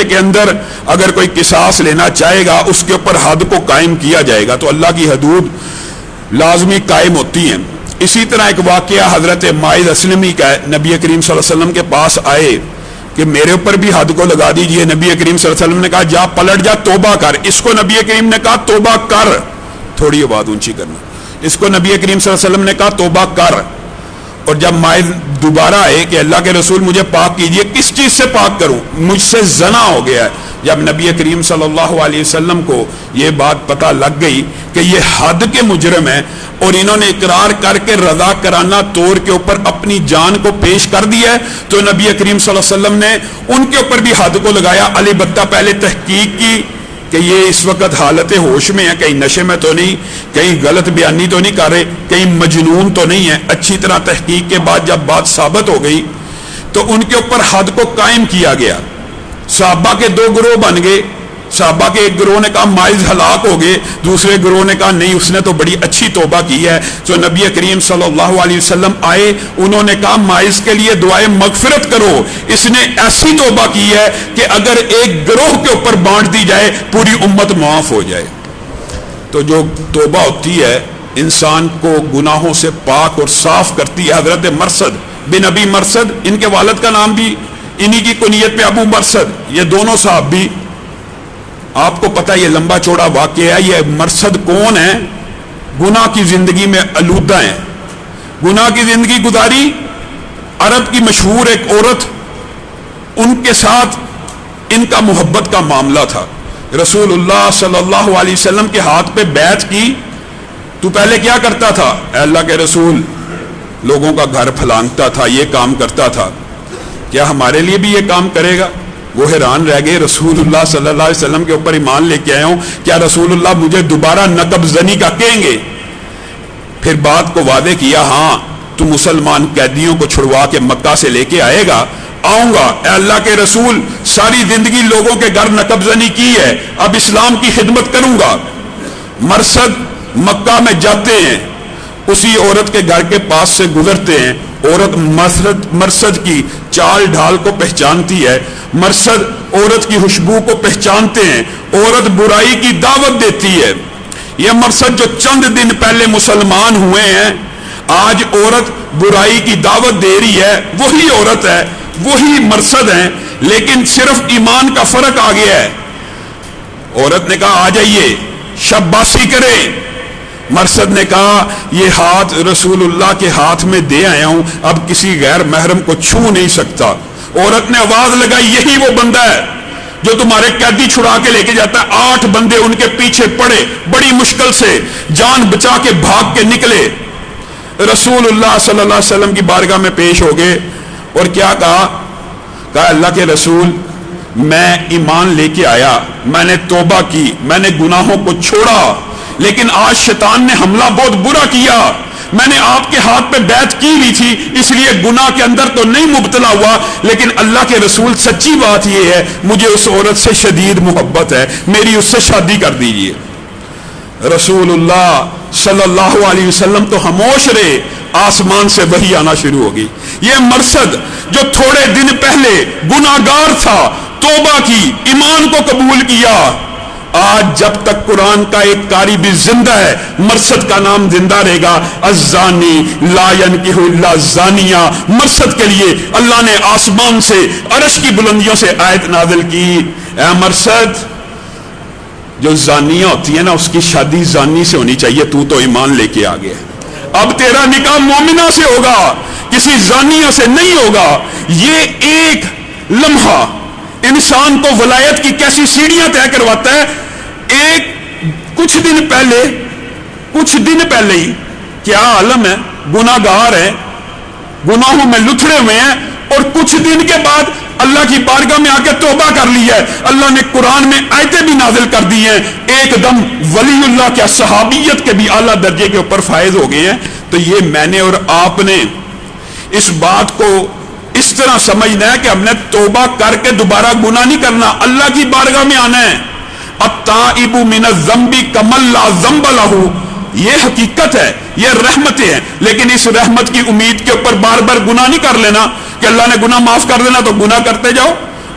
معاشرے کے اندر اگر کوئی قصاص لینا چاہے گا اس کے اوپر حد کو قائم کیا جائے گا، تو اللہ کی حدود لازمی قائم ہوتی ہیں۔ اسی طرح ایک واقعہ حضرت ماعز اسلمی کا ہے، نبی کریم صلی اللہ علیہ وسلم کے پاس آئے کہ میرے اوپر بھی حد کو لگا دیجئے۔ نبی کریم صلی اللہ علیہ وسلم نے کہا جا پلٹ جا، توبہ کر۔ اس کو نبی کریم نے کہا توبہ کر، تھوڑی آواز اونچی کرنا، اس کو نبی کریم صلی اللہ علیہ وسلم نے کہا توبہ کر۔ اور جب ماعز دوبارہ آئے کہ اللہ کے رسول مجھے پاک کیجئے، کس چیز سے پاک کروں، مجھ سے زنا ہو گیا ہے۔ جب نبی کریم صلی اللہ علیہ وسلم کو یہ بات پتہ لگ گئی کہ یہ حد کے مجرم ہیں اور انہوں نے اقرار کر کے رضا کرانہ طور کے اوپر اپنی جان کو پیش کر دیا ہے، تو نبی کریم صلی اللہ علیہ وسلم نے ان کے اوپر بھی حد کو لگایا۔ البتہ پہلے تحقیق کی کہ یہ اس وقت حالت ہوش میں ہے، کہیں نشے میں تو نہیں، کہیں غلط بیانی تو نہیں کر رہے، کہیں مجنون تو نہیں ہے۔ اچھی طرح تحقیق کے بعد جب بات ثابت ہو گئی تو ان کے اوپر حد کو قائم کیا گیا۔ صحابہ کے دو گروہ بن گئے، صحابہ کے ایک گروہ نے کہا ماعز ہلاک ہو گئے، دوسرے گروہ نے کہا نہیں اس نے تو بڑی اچھی توبہ کی ہے۔ تو نبی کریم صلی اللہ علیہ وسلم آئے، انہوں نے کہا ماعز کے لیے دعائے مغفرت کرو، اس نے ایسی توبہ کی ہے کہ اگر ایک گروہ کے اوپر بانٹ دی جائے پوری امت معاف ہو جائے۔ تو جو توبہ ہوتی ہے انسان کو گناہوں سے پاک اور صاف کرتی ہے۔ حضرت مرثد بن ابی مرثد، ان کے والد کا نام بھی انہی کی کنیت پہ ابو مرثد، یہ دونوں صحابی، آپ کو پتہ یہ لمبا چوڑا واقعہ ہے۔ یہ مرثد کون ہے؟ گناہ کی زندگی میں آلودہ ہیں، گناہ کی زندگی گزاری۔ عرب کی مشہور ایک عورت، ان کے ساتھ ان کا محبت کا معاملہ تھا۔ رسول اللہ صلی اللہ علیہ وسلم کے ہاتھ پہ بیعت کی تو پہلے کیا کرتا تھا؟ اے اللہ کے رسول، لوگوں کا گھر پھلانگتا تھا، یہ کام کرتا تھا، کیا ہمارے لیے بھی یہ کام کرے گا؟ وہ حیران رہ گئے، رسول اللہ صلی اللہ علیہ وسلم کے اوپر ایمان لے کے آیا ہوں، کیا رسول اللہ مجھے دوبارہ نقب زنی کا کہیں گے؟ پھر بات کو واضح کیا، ہاں تو مسلمان قیدیوں کو چھڑوا کے مکہ سے لے کے آئے گا؟ آؤں گا۔ اے اللہ کے رسول، ساری زندگی لوگوں کے گھر نقب زنی کی ہے، اب اسلام کی خدمت کروں گا۔ مرثد مکہ میں جاتے ہیں، اسی عورت کے گھر کے پاس سے گزرتے ہیں، عورت مرثد کی چال ڈھال کو پہچانتی ہے، مرثد عورت کی خوشبو کو پہچانتے ہیں، عورت برائی کی دعوت دیتی ہے۔ یہ مرثد جو چند دن پہلے مسلمان ہوئے ہیں، آج عورت برائی کی دعوت دے رہی ہے، وہی عورت ہے، وہی مرثد ہیں، لیکن صرف ایمان کا فرق آ گیا ہے۔ عورت نے کہا آ جائیے، شاباشی کریں۔ مرثد نے کہا یہ ہاتھ رسول اللہ کے ہاتھ میں دے آیا ہوں، اب کسی غیر محرم کو چھو نہیں سکتا۔ عورت نے آواز لگائی یہی وہ بندہ ہے جو تمہارے قیدی چھڑا کے لے کے جاتا ہے۔ 8 بندے ان کے پیچھے پڑے، بڑی مشکل سے جان بچا کے بھاگ کے نکلے، رسول اللہ صلی اللہ علیہ وسلم کی بارگاہ میں پیش ہو گئے اور کیا کہا؟ کہا اللہ کے رسول، میں ایمان لے کے آیا، میں نے توبہ کی، میں نے گناہوں کو چھوڑا، لیکن آج شیطان نے حملہ بہت برا کیا۔ میں نے آپ کے ہاتھ پہ بیعت کی بھی تھی، اس لیے گناہ کے اندر تو نہیں مبتلا ہوا، لیکن اللہ کے رسول سچی بات یہ ہے مجھے اس عورت سے شدید محبت ہے، میری اس سے شادی کر دیجیے۔ رسول اللہ صلی اللہ علیہ وسلم تو خاموش رہے، آسمان سے وحی آنا شروع ہو گئی۔ یہ مرثد جو تھوڑے دن پہلے گناہگار تھا، توبہ کی، ایمان کو قبول کیا، آج جب تک قرآن کا ایک قاری بھی زندہ ہے، مرثد کا نام زندہ رہے گا۔ الزانی لا ينکح الا الزانیہ، مرثد کے لیے اللہ نے آسمان سے عرش کی بلندیوں سے آیت نازل کی، اے مرثد، جو زانیہ ہوتی ہے نا اس کی شادی زانی سے ہونی چاہیے، تو ایمان لے کے آ گیا، اب تیرا نکاح مومنہ سے ہوگا، کسی زانیہ سے نہیں ہوگا۔ یہ ایک لمحہ انسان کو ولایت کی کیسی سیڑھیاں طے کرواتا ہے۔ ایک کچھ دن پہلے ہی کیا عالم ہے، گناہگار ہے، گناہوں میں لتھڑے ہوئے ہیں، اور کچھ دن کے بعد اللہ کی بارگاہ میں آ کے توبہ کر لی ہے۔ اللہ نے قرآن میں آیتیں بھی نازل کر دی ہیں، ایک دم ولی اللہ کے صحابیت کے بھی اعلیٰ درجے کے اوپر فائز ہو گئے ہیں۔ تو یہ میں نے اور آپ نے اس بات کو اس طرح سمجھنا ہے کہ ہم نے توبہ کر کے دوبارہ گناہ نہیں کرنا، اللہ کی بارگاہ میں آنا ہے۔ التائب من الذنب کمن لا ذنب لہ، یہ حقیقت ہے، یہ رحمتیں ہیں، لیکن اس رحمت کی امید کے اوپر بار بار گناہ نہیں کر لینا کہ اللہ نے گناہ معاف کر دینا تو گناہ کرتے جاؤ۔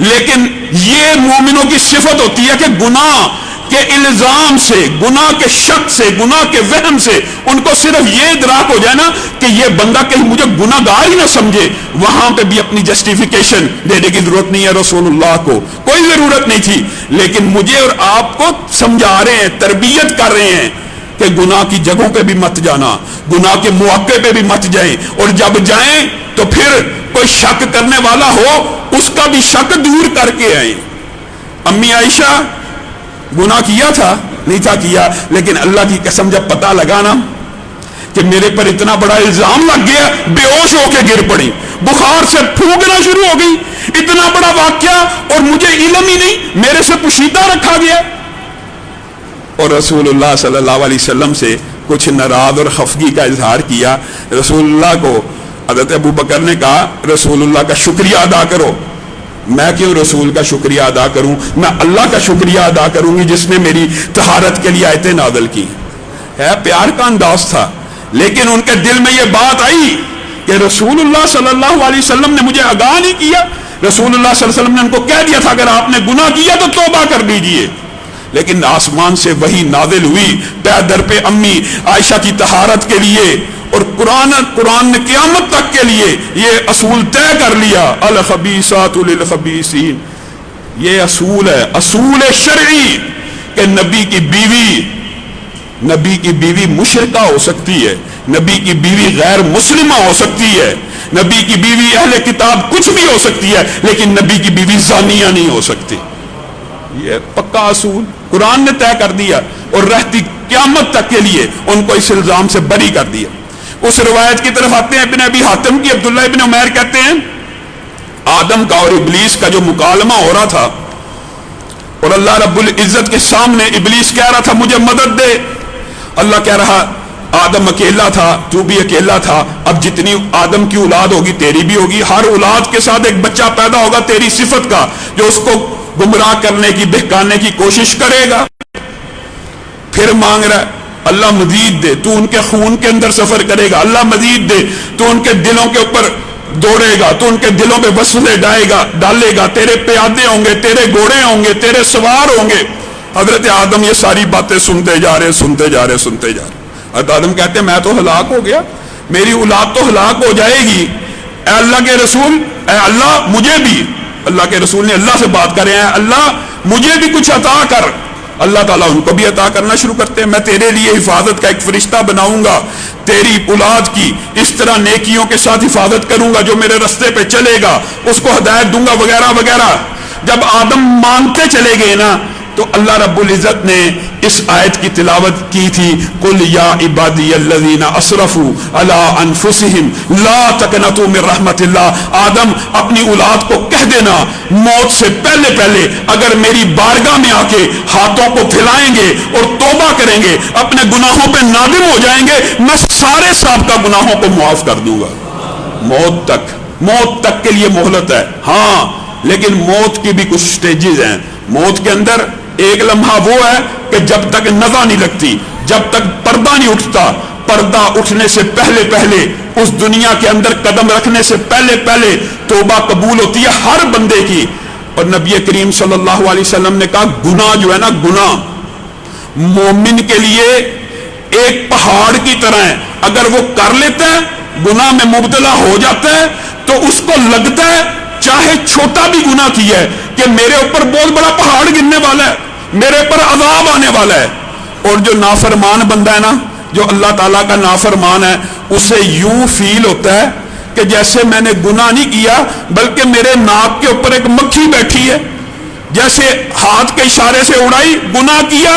لیکن یہ مومنوں کی صفت ہوتی ہے کہ گناہ کے الزام سے، گناہ کے شک سے، گناہ کے وہم سے ان کو صرف یہ ادراک ہو جائے نا کہ یہ بندہ کہیں مجھے گناہ گار ہی نہ سمجھے، وہاں پہ بھی اپنی جسٹیفیکیشن دینے کی ضرورت نہیں ہے۔ رسول اللہ کو کوئی ضرورت نہیں تھی، لیکن مجھے اور آپ کو سمجھا رہے ہیں، تربیت کر رہے ہیں کہ گناہ کی جگہوں پہ بھی مت جانا، گناہ کے مواقع پہ بھی مت جائیں، اور جب جائیں تو پھر کوئی شک کرنے والا ہو اس کا بھی شک دور کر کے آئیں۔ امی عائشہ گناہ کیا تھا؟ نہیں تھا کیا، لیکن اللہ کی قسم جب پتہ لگا نا کہ میرے پر اتنا بڑا الزام لگ گیا، بے ہوش ہو کے گر پڑی، بخار سے پھونکنا شروع ہو گئی، اتنا بڑا واقعہ اور مجھے علم ہی نہیں، میرے سے پوشیدہ رکھا گیا۔ اور رسول اللہ صلی اللہ علیہ وسلم سے کچھ ناراض اور خفگی کا اظہار کیا۔ رسول اللہ کو حضرت ابو بکر نے کہا رسول اللہ کا شکریہ ادا کرو۔ میں کیوں رسول کا شکریہ ادا کروں؟ میں اللہ کا شکریہ ادا کروں گی جس نے میری طہارت کے لیے آیتیں نازل کی۔ ہے پیار کا انداز تھا، لیکن ان کے دل میں یہ بات آئی کہ رسول اللہ صلی اللہ علیہ وسلم نے مجھے آگاہ نہیں کیا۔ رسول اللہ صلی اللہ علیہ وسلم نے ان کو کہہ دیا تھا اگر آپ نے گناہ کیا تو توبہ کر دیجئے، لیکن آسمان سے وحی نازل ہوئی پے در پہ امی عائشہ کی طہارت کے لیے، اور قرآن نے قیامت تک کے لیے یہ اصول طے کر لیا، الخبیثات للخبیثین۔ یہ اصول ہے، اصول شرعی، کہ نبی کی بیوی مشرکہ ہو سکتی ہے، نبی کی بیوی غیر مسلمہ ہو سکتی ہے، نبی کی بیوی اہل کتاب کچھ بھی ہو سکتی ہے، لیکن نبی کی بیوی زانیہ نہیں ہو سکتی۔ یہ پکا اصول قرآن نے طے کر دیا، اور رہتی قیامت تک کے لیے ان کو اس الزام سے بری کر دیا۔ اس روایت کی طرف آتے ہیں ابن ابی حاتم کی، عبداللہ ابن عمیر کہتے ہیں آدم کا اور ابلیس کا جو مکالمہ ہو رہا تھا، اور اللہ رب العزت کے سامنے ابلیس کہہ رہا تھا مجھے مدد دے، اللہ کہہ رہا آدم اکیلا تھا، تو بھی اکیلا تھا، اب جتنی آدم کی اولاد ہوگی تیری بھی ہوگی، ہر اولاد کے ساتھ ایک بچہ پیدا ہوگا تیری صفت کا جو اس کو گمراہ کرنے کی، بہکانے کی کوشش کرے گا۔ پھر مانگ رہا ہے اللہ مزید دے، تو ان کے خون کے اندر سفر کرے گا، اللہ مزید دے، تو ان کے دلوں کے اوپر دوڑے گا، تو ان کے دلوں پہ وسوسے ڈالے گا، تیرے پیادے ہوں گے، تیرے گھوڑے ہوں گے، تیرے سوار ہوں گے۔ حضرت آدم یہ ساری باتیں سنتے جا رہے۔ حضرت آدم کہتے ہیں میں تو ہلاک ہو گیا، میری اولاد تو ہلاک ہو جائے گی، اے اللہ کے رسول، اے اللہ مجھے بھی، اللہ کے رسول نے اللہ سے بات کرے ہیں، اللہ مجھے بھی کچھ عطا کر۔ اللہ تعالیٰ ان کو بھی عطا کرنا شروع کرتے ہیں، میں تیرے لیے حفاظت کا ایک فرشتہ بناؤں گا، تیری اولاد کی اس طرح نیکیوں کے ساتھ حفاظت کروں گا، جو میرے رستے پہ چلے گا اس کو ہدایت دوں گا، وغیرہ وغیرہ۔ جب آدم مانگتے چلے گئے نا تو اللہ رب العزت نے اس آیت کی تلاوت کی تھی، قل یا عبادی الذین اسرفوا علی انفسہم لا تقنطوا من رحمت اللہ۔ آدم اپنی اولاد کو کہہ دینا موت سے پہلے پہلے اگر میری بارگاہ میں آ کے ہاتھوں کو پھیلائیں گے اور توبہ کریں گے، اپنے گناہوں پہ نادم ہو جائیں گے، میں سارے سابقہ گناہوں کو معاف کر دوں گا۔ موت تک کے لیے مہلت ہے، ہاں، لیکن موت کی بھی کچھ سٹیجز ہیں۔ موت کے اندر ایک لمحہ وہ ہے کہ جب تک نزع نہیں لگتی، جب تک پردہ نہیں اٹھتا، پردہ اٹھنے سے پہلے پہلے، اس دنیا کے اندر قدم رکھنے سے پہلے پہلے توبہ قبول ہوتی ہے ہر بندے کی۔ اور نبی کریم صلی اللہ علیہ وسلم نے کہا گناہ جو ہے نا، گناہ مومن کے لیے ایک پہاڑ کی طرح ہے، اگر وہ کر لیتا ہے، گناہ میں مبتلا ہو جاتا ہے تو اس کو لگتا ہے چاہے چھوٹا بھی گناہ کیا ہے کہ میرے اوپر بہت بڑا پہاڑ گرنے والا ہے، میرے پر عذاب آنے والا ہے۔ اور جو نافرمان بندہ ہے نا، جو اللہ تعالیٰ کا نافرمان ہے، اسے یوں فیل ہوتا ہے کہ جیسے میں نے گناہ نہیں کیا بلکہ میرے ناک کے اوپر ایک مکھی بیٹھی ہے، جیسے ہاتھ کے اشارے سے اڑائی، گناہ کیا،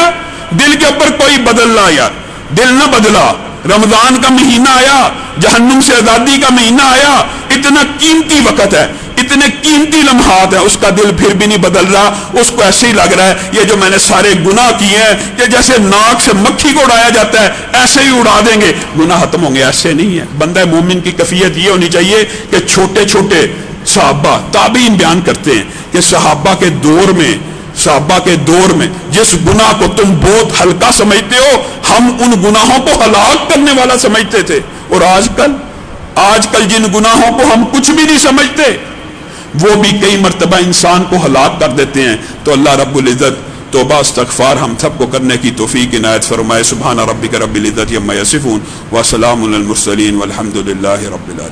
دل کے اوپر کوئی بدل نہ آیا، دل نہ بدلا۔ رمضان کا مہینہ آیا، جہنم سے آزادی کا مہینہ آیا، اتنا قیمتی وقت ہے، اتنے قیمتی لمحات ہیں، اس کا دل پھر بھی نہیں بدل رہا، اس کو ایسے ہی لگ رہا ہے یہ جو میں نے سارے گناہ کیے ہیں کہ جیسے ناک سے مکھی کو اڑایا جاتا ہے ایسے ہی اڑا دیں گے، گناہ ختم ہوں گے۔ ایسے نہیں ہے۔ بندہ مومن کی کیفیت یہ ہونی چاہیے کہ چھوٹے چھوٹے صحابہ، تابعین بیان کرتے ہیں کہ صحابہ کے دور میں جس گناہ کو تم بہت ہلکا سمجھتے ہو، ہم ان گناہوں کو ہلاک کرنے والا سمجھتے تھے۔ اور آج کل جن گناہوں کو ہم کچھ بھی نہیں سمجھتے، وہ بھی کئی مرتبہ انسان کو ہلاک کر دیتے ہیں. تو اللہ رب العزت توبہ استغفار ہم سب کو کرنے کی توفیق عنایت فرمائے. سبحان ربک رب العزت عما یصفون وسلام علی المرسلین والحمد للہ رب العالمین.